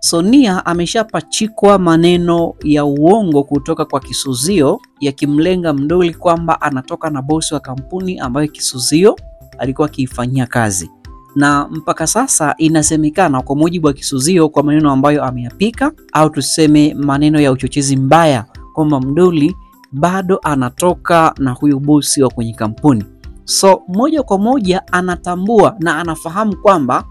Sonia ameshapachikwa maneno ya uongo kutoka kwa Kisuzio yakimlenga Mdoli kwamba anatoka na bosi wa kampuni ambayo Kisuzio alikuwa akiifanyia kazi. Na mpaka sasa inasemekana kwa mujibu wa Kisuzio, kwa maneno ambayo ameyapika au tuseme maneno ya uchochezi mbaya, kwamba Mdoli bado anatoka na huyu bosi wa kwenye kampuni. So moja kwa moja anatambua na anafahamu kwamba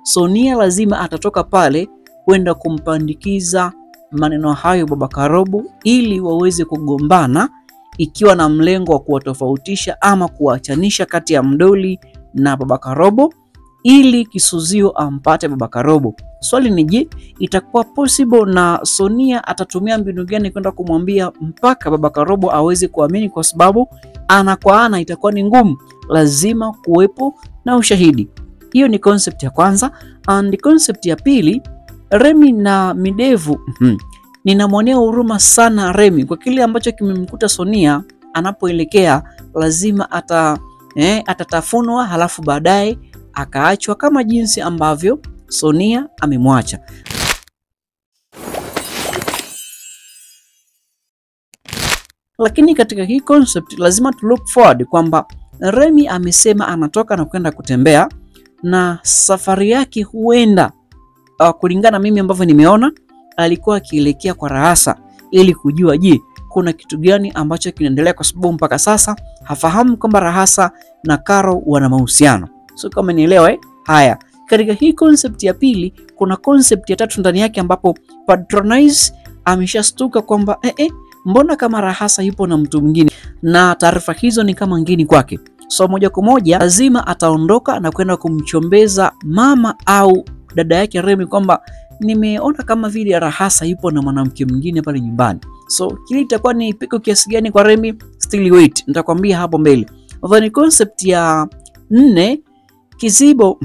Sonia lazima atatoka pale kwenda kumpandikiza maneno hayo Baba Karobo ili waweze kugombana, ikiwa na mlengo wa kuwatofautisha ama kuachanisha kati ya Mdoli na Baba Karobo ili Kisuzio ampate Baba Karobo. Swali ni je, itakuwa possible na Sonia atatumia mbinu gani kwenda kumwambia mpaka Baba Karobo aweze kuamini, kwa sababu ana kwa ana itakuwa ni ngumu, lazima kuwepo na ushahidi. Hiyo ni concept ya kwanza. And concept ya pili, Remi na Midevu. Ninamwonea huruma sana Remi kwa kile ambacho kimemkuta Sonia anapoelekea, lazima atatafunwa halafu baadaye akaachwa kama jinsi ambavyo Sonia amemwacha. Lakini katika hii concept lazima to look forward kwamba Remi amesema anatoka na kwenda kutembea, na safari yake huenda kulingana mimi ambavyo nimeona alikuwa akielekea kwa Rahasa ili kujua je, kuna kitu gani ambacho kinaendelea, kwa sababu mpaka sasa hafahamu kwamba Rahasa na Karo wana mahusiano. So kama nielewa haya. Katika hii concept ya pili kuna concept ya tatu ndani yake, ambapo Patronize ameshastuka kwamba mbona kama Rahasa yupo na mtu mwingine na taarifa hizo ni kama ngeni kwake. So moja kwa moja lazima ataondoka na kwenda kumchombeza mama au dada yake Remi kwamba nimeona kama vile Rahasa yupo na mwanamke mwingine pale nyumbani. So kile itakuwa ni pigo kiasi gani kwa Remi, still wait, nitakwambia hapo mbele. Ni concept ya 4, Kizibo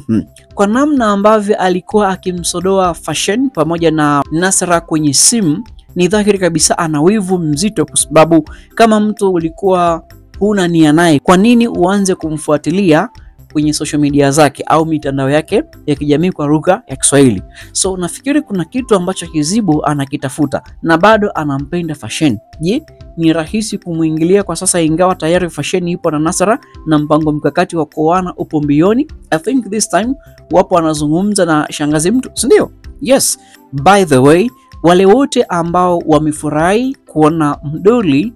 kwa namna ambavyo alikuwa akimsodoa Fashion pamoja na Nasra kwenye simu, ni dhahiri kabisa ana wivu mzito, kwa sababu kama mtu ulikuwa huna nia naye, kwa nini uanze kumfuatilia kwenye social media zake au mitandao yake ya kijamii kwa lugha ya Kiswahili? So nafikiri kuna kitu ambacho Kizibo anakitafuta na bado anampenda Fashion. Je, ni rahisi kumuingilia kwa sasa, ingawa tayari Fashion yupo na Nasra na mpango mkakati wa kuoana upo mbioni? I think this time wapo wanazungumza na shangazi mtu, si ndio? Yes. By the way, wale wote ambao wamefurahi kuona Mdoli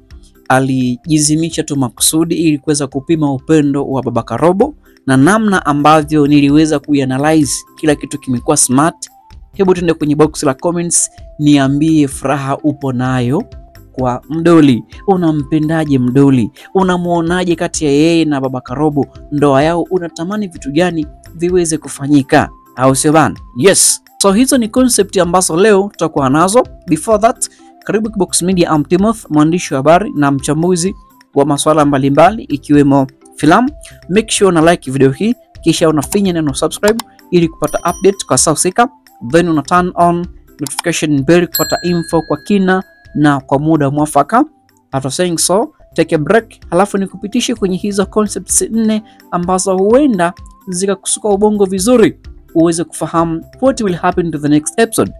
alijizimisha tu makusudi ili kuweza kupima upendo wa Baba Karobo na namna ambavyo niliweza kuanalyze kila kitu kimekuwa smart, hebu tuende kwenye box la comments niambie furaha upo nayo kwa Mdoli. Unampendaje Mdoli? Unamuonaje kati ya yeye na Baba Karobo? Ndoa yao unatamani vitu gani viweze kufanyika, au sio bana? Yes. So hizo ni concept ambazo leo tutakuwa nazo. Before that, karibu Kibox Media, am Timoth, mwandishi wa habari na mchambuzi wa masuala mbalimbali ikiwemo filamu. Make sure una like video hii, kisha unafinya neno subscribe ili kupata update kwa saa husika, then una turn on notification bell kupata info kwa kina na kwa muda mwafaka. After saying so, take a break, halafu nikupitishe kwenye hizo concepts 4 ambazo huenda zikakusuka ubongo vizuri uweze kufahamu what will happen to the next episode.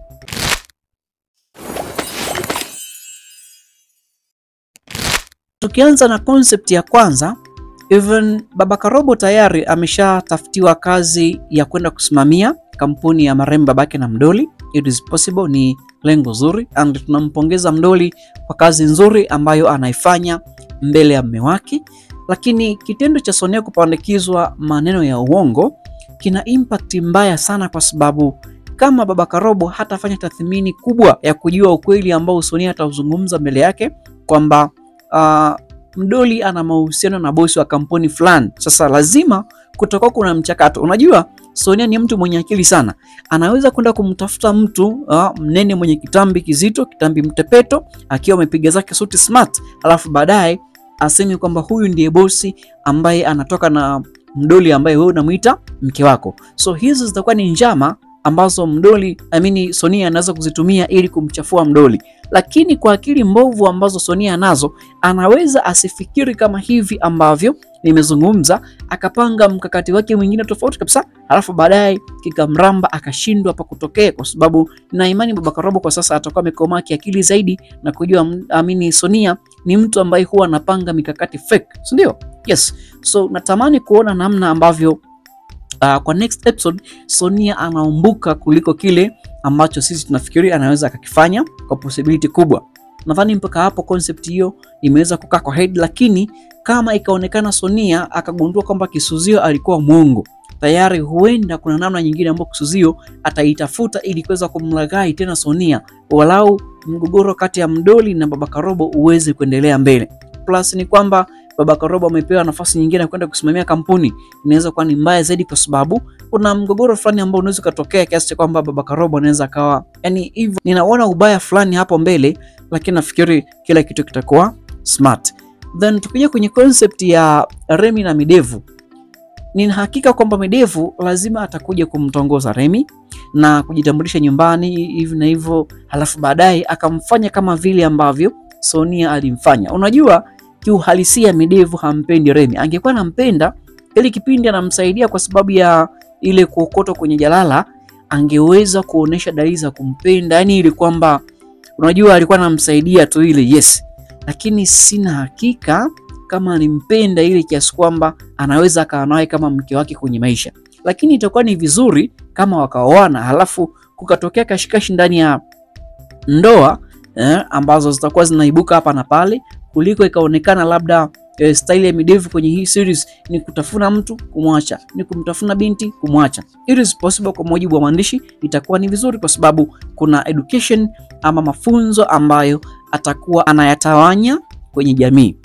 Tukianza na concept ya kwanza, even Baba Karobo tayari ameshatafutiwa kazi ya kwenda kusimamia kampuni ya marembo babake na Mdoli. It is possible, ni lengo zuri, and tunampongeza Mdoli kwa kazi nzuri ambayo anaifanya mbele ya mume wake. Lakini kitendo cha Sonia kupandikizwa maneno ya uongo kina impact mbaya sana, kwa sababu kama Baba Karobo hatafanya tathmini kubwa ya kujua ukweli ambao Sonia atauzungumza mbele yake kwamba Mdoli ana mahusiano na bosi wa kampuni fulani, sasa lazima kutoka kuna mchakato. Unajua Sonia ni mtu mwenye akili sana, anaweza kwenda kumtafuta mtu mnene mwenye kitambi kizito, kitambi mtepeto, akiwa amepiga zake suti smart, alafu baadaye aseme kwamba huyu ndiye bosi ambaye anatoka na Mdoli ambaye wewe unamuita mke wako. So hizo zitakuwa ni njama ambazo Sonia anaweza kuzitumia ili kumchafua Mdoli. Lakini kwa akili mbovu ambazo Sonia nazo, anaweza asifikiri kama hivi ambavyo nimezungumza, akapanga mkakati wake mwingine tofauti kabisa, halafu baadaye kikamramba akashindwa pa kutokea, kwa sababu na imani Baba Robo kwa sasa atakuwa amekomaa kiakili zaidi na kujua amini Sonia ni mtu ambaye huwa anapanga mikakati fake, si ndio? Yes. So natamani kuona namna ambavyo kwa next episode Sonia anaumbuka kuliko kile ambacho sisi tunafikiria anaweza akakifanya kwa possibility kubwa. Nadhani mpaka hapo concept hiyo imeweza kukaa kwa head, lakini kama ikaonekana Sonia akagundua kwamba Kisuzio alikuwa mwongo, tayari huenda kuna namna nyingine ambayo Kisuzio ataitafuta ili kuweza kumlaghai tena Sonia, walau mgogoro kati ya Mdoli na Baba Robo uweze kuendelea mbele. Plus ni kwamba Baba Robo amepewa nafasi nyingine ya kwenda kusimamia kampuni, inaweza kuwa ni mbaya zaidi kwa sababu kuna mgogoro fulani ambao unaweza kutokea kiasi cha kwamba Baba Robo anaweza kawa, yani hivyo ninaona ubaya fulani hapo mbele, lakini nafikiri kila kitu kitakuwa smart. Then tukija kwenye concept ya Remi na Midevu, nina hakika kwamba Midevu lazima atakuja kumtongoza Remi na kujitambulisha nyumbani hivi na hivyo, halafu baadaye akamfanya kama vile ambavyo Sonia alimfanya. Unajua kiuhalisia Midevu hampendi Remi. Angekuwa anampenda, ili kipindi anamsaidia kwa sababu ya ile kuokotwa kwenye jalala, angeweza kuonesha dalili za kumpenda, yani ile kwamba unajua alikuwa anamsaidia tu ile, yes. Lakini sina hakika kama alimpenda ile kiasi kwamba anaweza akawa naye kama mke wake kwenye maisha. Lakini itakuwa ni vizuri kama wakaoana, halafu kukatokea kashikashi ndani ya ndoa ambazo zitakuwa zinaibuka hapa na pale, kuliko ikaonekana labda style ya Midevu kwenye hii series ni kutafuna mtu kumwacha, ni kumtafuna binti kumwacha. It is possible kwa mujibu wa maandishi, itakuwa ni vizuri kwa sababu kuna education ama mafunzo ambayo atakuwa anayatawanya kwenye jamii.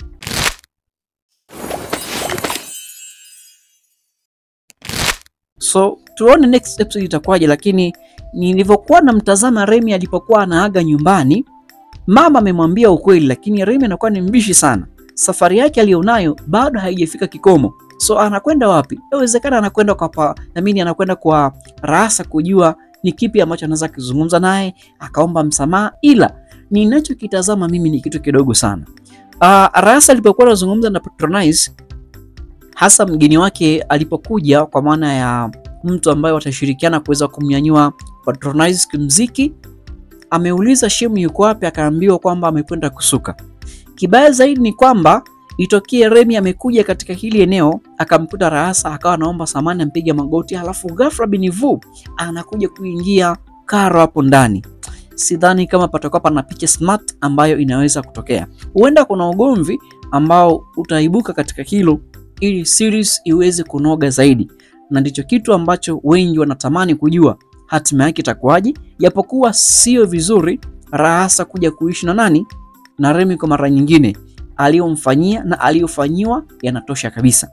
So tuone next episode itakuwaje, lakini nilivyokuwa namtazama Remi alipokuwa anaaga nyumbani, mama amemwambia ukweli, lakini Remi anakuwa ni mbishi sana. Safari yake alionayo bado haijafika kikomo. So anakwenda wapi? Inawezekana anakwenda anakwenda kwa Rasa kujua ni kipi ambacho anaweza kuzungumza naye, akaomba msamaha, ila ninachokitazama mimi ni kitu kidogo sana. Rasa alipokuwa anazungumza na Patronize, hasa mgeni wake alipokuja, kwa maana ya mtu ambaye watashirikiana kuweza kumnyanyua Patronize kimuziki, ameuliza Shemu yuko wapi, akaambiwa kwamba amekwenda kusuka. Kibaya zaidi ni kwamba itokee Remi amekuja katika hili eneo, akamkuta Rasa, akawa anaomba samani, ampiga magoti, halafu ghafla binivu anakuja kuingia Karo hapo ndani. Sidhani kama patakuwa pana picha smart ambayo inaweza kutokea. Huenda kuna ugomvi ambao utaibuka katika hilo ili series iweze kunoga zaidi, na ndicho kitu ambacho wengi wanatamani kujua hatima yake itakuwaje, japokuwa sio vizuri Rasa kuja kuishi na nani na Remi kwa mara nyingine. Aliyomfanyia na aliyofanyiwa yanatosha kabisa.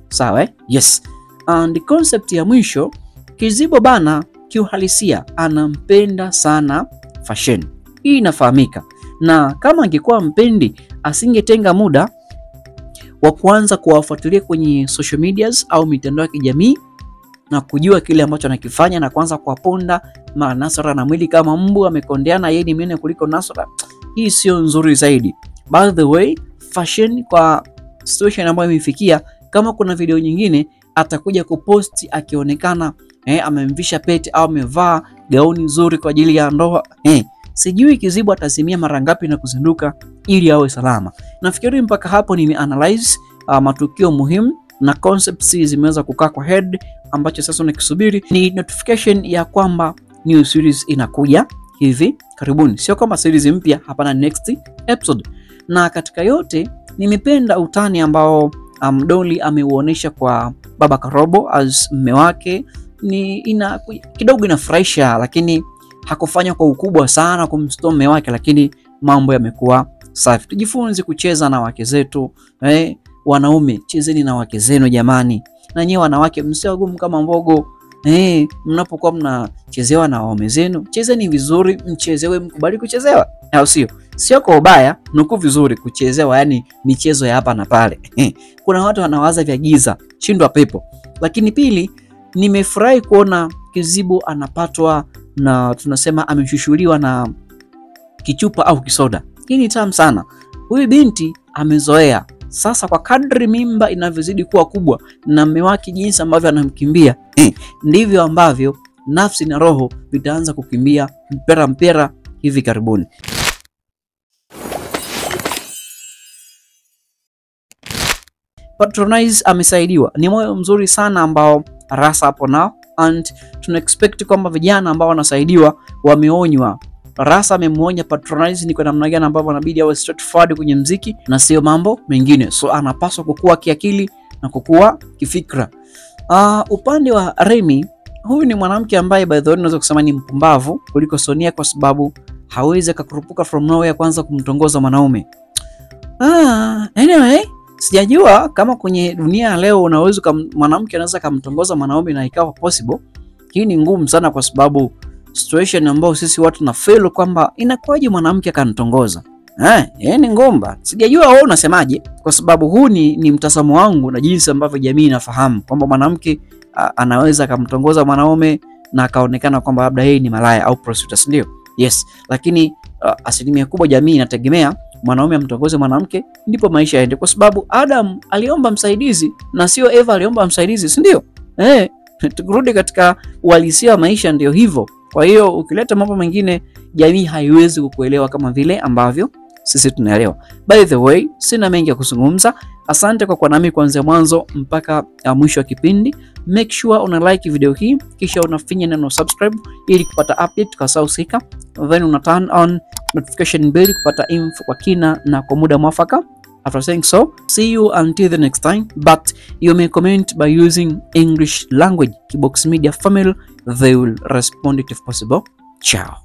Sawa Yes. And concept ya mwisho, Kizibo bana kiuhalisia anampenda sana fashion. Hii inafahamika. Na kama angekuwa mpendi, asingetenga muda wa kuanza kuwafuatilia kwenye social medias au mitandao ya kijamii na kujua kile ambacho anakifanya na kuanza kuwaponda Nasra na mwili kama mbu amekondeana, yeye ni mnene kuliko Nasra. Hii sio nzuri zaidi. By the way, fashion kwa situation ambayo imefikia, kama kuna video nyingine atakuja kuposti akionekana amemvisha pete au amevaa gauni nzuri kwa ajili ya ndoa. Sijui Kizibo atazimia mara ngapi na kuzinduka ili awe salama. Nafikiri mpaka hapo nimeanalyze matukio muhimu na concepts zimeweza kukaa kwa head. Ambacho sasa unakisubiri ni notification ya kwamba new series inakuja hivi karibuni. Sio kama series mpya, hapana, next episode. Na katika yote nimependa utani ambao Mdoli ameuonesha kwa Baba Robo as mume wake. Kidogo inafurahisha, lakini hakufanya kwa ukubwa sana kumstorm mume wake, lakini mambo yamekuwa safi. Tujifunze kucheza na wake zetu. Wanaume, chezeni na wake zenu jamani. Na nyewe wanawake, msio gumu kama mbogo. Mnapokuwa mnachezewa na waume zenu, chezeni vizuri, mchezewe, mkubali kuchezewa. Au sio kwa ubaya, nuku vizuri kuchezewa, yani michezo ya hapa na pale. Kuna watu wanawaza vya giza, shindwa pepo. Lakini pili, nimefurahi kuona Kizibo anapatwa na tunasema ameshushuliwa na kichupa au kisoda. Hii ni tamu sana. Huyu binti amezoea Sasa kwa kadri mimba inavyozidi kuwa kubwa na mume wake jinsi ambavyo anamkimbia, ndivyo ambavyo nafsi na roho vitaanza kukimbia mpera hivi karibuni. Patronize amesaidiwa, ni moyo mzuri sana ambao Rasa hapo nao, and tuna expect kwamba vijana ambao wanasaidiwa wameonywa. Rasa amemuonya Patronize ni kwa namna gani ambavyo anabidi awe straightforward kwenye muziki na sio mambo mengine, so anapaswa kukua kiakili na kukua kifikra. Upande wa Remy, huyu ni mwanamke ambaye by the way unaweza kusema ni mpumbavu kuliko Sonia, kwa sababu hawezi kukurupuka from nowhere kwanza kumtongoza mwanaume. Anyway, sijajua kama kwenye dunia leo unaweza mwanamke anaweza kumtongoza mwanaume na ikawa possible. Hii ni ngumu sana, kwa sababu situation ambayo sisi watu na feel kwamba inakuwaje mwanamke akanitongoza. Ni ngomba. Sijajua wewe unasemaje, kwa sababu huu ni mtazamo wangu na jinsi ambavyo jamii inafahamu kwamba mwanamke anaweza kumtongoza mwanaume na akaonekana kwamba labda yeye ni malaya au prostitute, ndio? Yes, lakini asilimia kubwa jamii inategemea mwanaume amtongoze mwanamke ndipo maisha yaende, kwa sababu Adam aliomba msaidizi na sio Eva aliomba msaidizi, si ndio? Tukirudi katika uhalisia wa maisha ndio hivyo. Kwa hiyo ukileta mambo mengine jamii haiwezi kukuelewa kama vile ambavyo sisi tunaelewa. By the way, sina mengi ya kuzungumza. Asante kwa kuwa nami kuanzia mwanzo mpaka mwisho wa kipindi. Make sure una like video hii, kisha unafinya neno subscribe ili kupata update kwa saa husika. Then una turn on notification bell kupata info kwa kina na kwa muda mwafaka. After saying so, see you until the next time, but you may comment by using English language. Kibox Media family, they will respond if possible. Ciao.